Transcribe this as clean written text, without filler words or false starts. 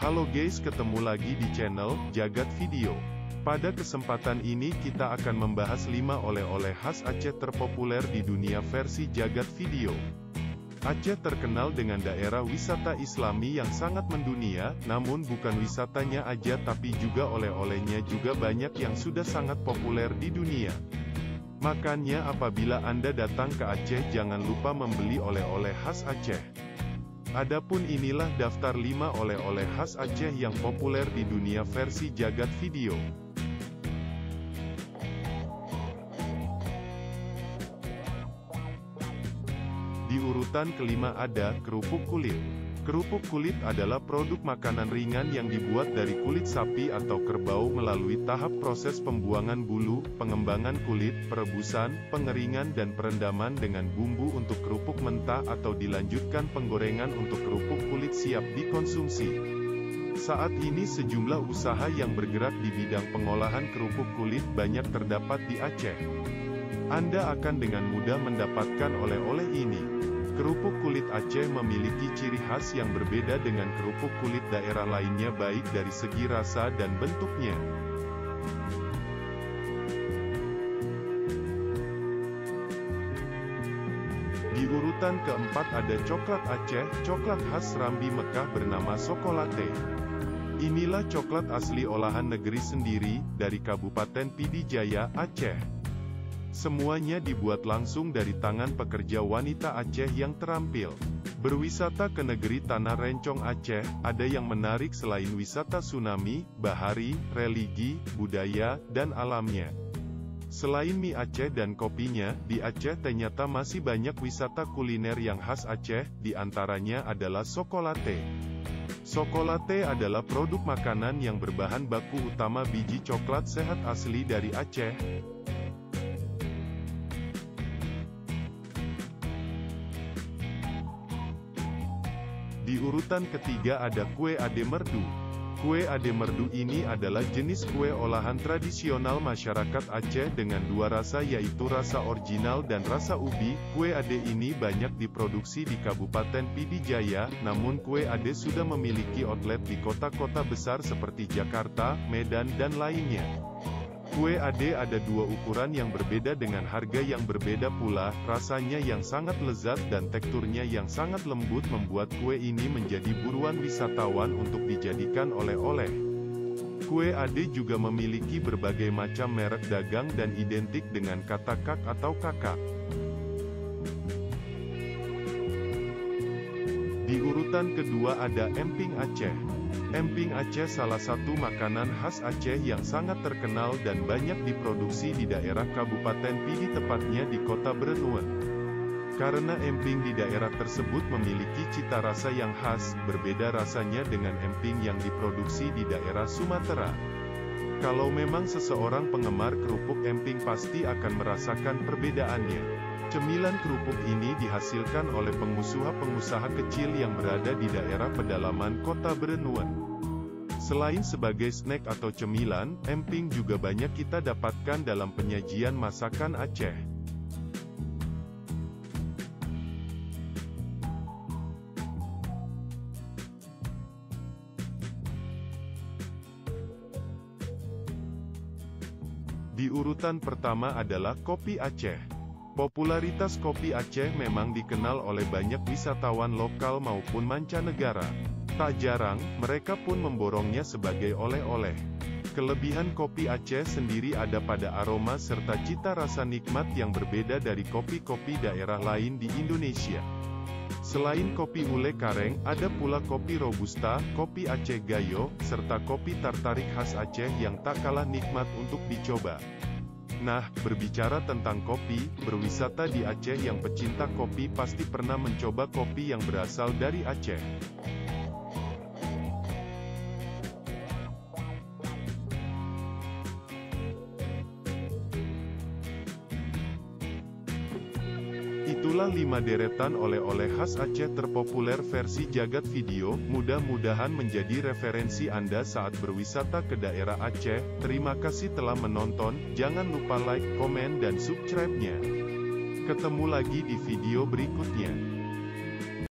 Halo guys, ketemu lagi di channel Jagat Video. Pada kesempatan ini kita akan membahas 5 oleh-oleh khas Aceh terpopuler di dunia versi Jagat Video. Aceh terkenal dengan daerah wisata Islami yang sangat mendunia, namun bukan wisatanya aja tapi juga oleh-olehnya juga banyak yang sudah sangat populer di dunia. Makanya apabila Anda datang ke Aceh jangan lupa membeli oleh-oleh khas Aceh. Adapun inilah daftar 5 oleh-oleh khas Aceh yang populer di dunia versi Jagat Video. Di urutan kelima ada kerupuk kulit. Kerupuk kulit adalah produk makanan ringan yang dibuat dari kulit sapi atau kerbau melalui tahap proses pembuangan bulu, pengembangan kulit, perebusan, pengeringan dan perendaman dengan bumbu untuk kerupuk mentah atau dilanjutkan penggorengan untuk kerupuk kulit siap dikonsumsi. Saat ini sejumlah usaha yang bergerak di bidang pengolahan kerupuk kulit banyak terdapat di Aceh. Anda akan dengan mudah mendapatkan oleh-oleh ini. Kerupuk kulit Aceh memiliki ciri khas yang berbeda dengan kerupuk kulit daerah lainnya baik dari segi rasa dan bentuknya. Di urutan keempat ada coklat Aceh, coklat khas Serambi Mekah bernama Sokolate. Inilah coklat asli olahan negeri sendiri, dari Kabupaten Pidi Jaya, Aceh. Semuanya dibuat langsung dari tangan pekerja wanita Aceh yang terampil. Berwisata ke negeri Tanah Rencong Aceh, ada yang menarik selain wisata tsunami, bahari, religi, budaya, dan alamnya. Selain mie Aceh dan kopinya, di Aceh ternyata masih banyak wisata kuliner yang khas Aceh, di antaranya adalah Sokolate. Sokolate adalah produk makanan yang berbahan baku utama biji coklat sehat asli dari Aceh. Di urutan ketiga ada kue ade merdu. Kue ade merdu ini adalah jenis kue olahan tradisional masyarakat Aceh dengan dua rasa yaitu rasa original dan rasa ubi. Kue ade ini banyak diproduksi di Kabupaten Pidi Jaya, namun kue ade sudah memiliki outlet di kota-kota besar seperti Jakarta, Medan dan lainnya. Kue ade ada dua ukuran yang berbeda dengan harga yang berbeda pula, rasanya yang sangat lezat dan teksturnya yang sangat lembut membuat kue ini menjadi buruan wisatawan untuk dijadikan oleh-oleh. Kue ade juga memiliki berbagai macam merek dagang dan identik dengan kata kak atau kakak. Di urutan kedua ada emping Aceh. Emping Aceh salah satu makanan khas Aceh yang sangat terkenal dan banyak diproduksi di daerah Kabupaten Pidi tepatnya di kota Berenuen. Karena emping di daerah tersebut memiliki cita rasa yang khas, berbeda rasanya dengan emping yang diproduksi di daerah Sumatera. Kalau memang seseorang penggemar kerupuk emping pasti akan merasakan perbedaannya. Cemilan kerupuk ini dihasilkan oleh pengusaha-pengusaha kecil yang berada di daerah pedalaman kota Berenuen. Selain sebagai snack atau cemilan, emping juga banyak kita dapatkan dalam penyajian masakan Aceh. Di urutan pertama adalah kopi Aceh. Popularitas kopi Aceh memang dikenal oleh banyak wisatawan lokal maupun mancanegara. Tak jarang, mereka pun memborongnya sebagai oleh-oleh. Kelebihan kopi Aceh sendiri ada pada aroma serta cita rasa nikmat yang berbeda dari kopi-kopi daerah lain di Indonesia. Selain kopi ule kareng, ada pula kopi robusta, kopi Aceh Gayo, serta kopi tartarik khas Aceh yang tak kalah nikmat untuk dicoba. Nah, berbicara tentang kopi, berwisata di Aceh yang pecinta kopi pasti pernah mencoba kopi yang berasal dari Aceh. Itulah 5 deretan oleh-oleh khas Aceh terpopuler versi Jagat Video, mudah-mudahan menjadi referensi Anda saat berwisata ke daerah Aceh. Terima kasih telah menonton, jangan lupa like, komen dan subscribe-nya. Ketemu lagi di video berikutnya.